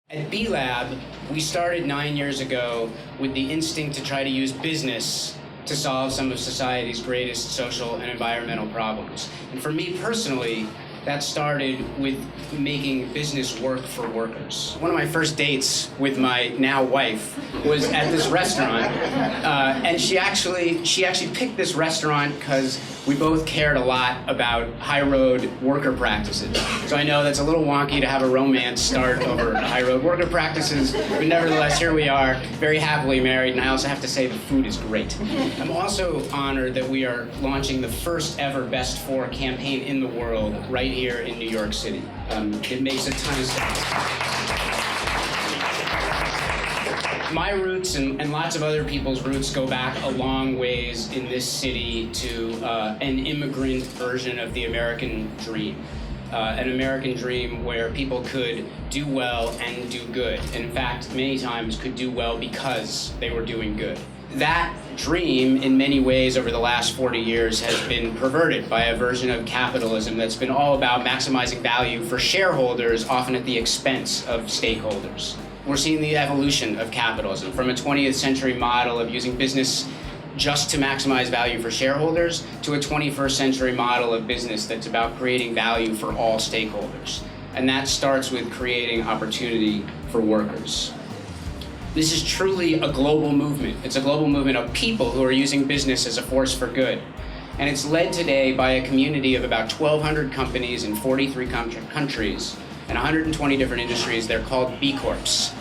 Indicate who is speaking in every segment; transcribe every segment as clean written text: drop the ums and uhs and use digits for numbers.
Speaker 1: At B Lab, we started 9 years ago with the instinct to try to use business to solve some of society's greatest social and environmental problems. And for me personally, that started with making business work for workers. One of my first dates with my now wife was at this restaurant, and she actually picked this restaurant because we both cared a lot about high road worker practices. So I know that's a little wonky to have a romance start over high road worker practices, but nevertheless, here we are, very happily married, and I also have to say the food is great. I'm also honored that we are launching the first ever Best For campaign in the world right here in New York City. It makes a ton of sense. My roots and lots of other people's roots go back a long ways in this city to an immigrant version of the American dream. An American dream where people could do well and do good. And in fact, many times could do well because they were doing good. That dream, in many ways, over the last 40 years, has been perverted by a version of capitalism that's been all about maximizing value for shareholders, often at the expense of stakeholders. We're seeing the evolution of capitalism from a 20th century model of using business just to maximize value for shareholders to a 21st century model of business that's about creating value for all stakeholders. And that starts with creating opportunity for workers. This is truly a global movement. It's a global movement of people who are using business as a force for good. And it's led today by a community of about 1,200 companies in 43 countries and 120 different industries. They're called B Corps.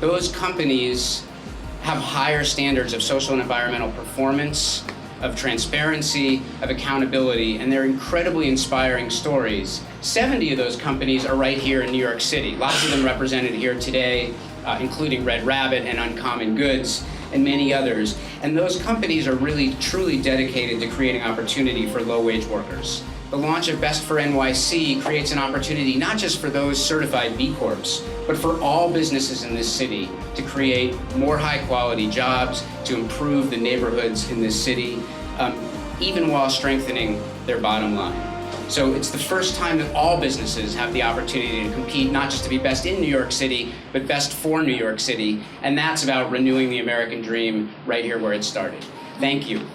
Speaker 1: Those companies have higher standards of social and environmental performance, of transparency, of accountability, and they're incredibly inspiring stories. 70 of those companies are right here in New York City. Lots of them represented here today, including Red Rabbit and Uncommon Goods, and many others. And those companies are really, truly dedicated to creating opportunity for low-wage workers. The launch of Best for NYC creates an opportunity not just for those certified B Corps, but for all businesses in this city to create more high-quality jobs, to improve the neighborhoods in this city, even while strengthening their bottom line. So it's the first time that all businesses have the opportunity to compete, not just to be best in New York City, but best for New York City. And that's about renewing the American dream right here where it started. Thank you.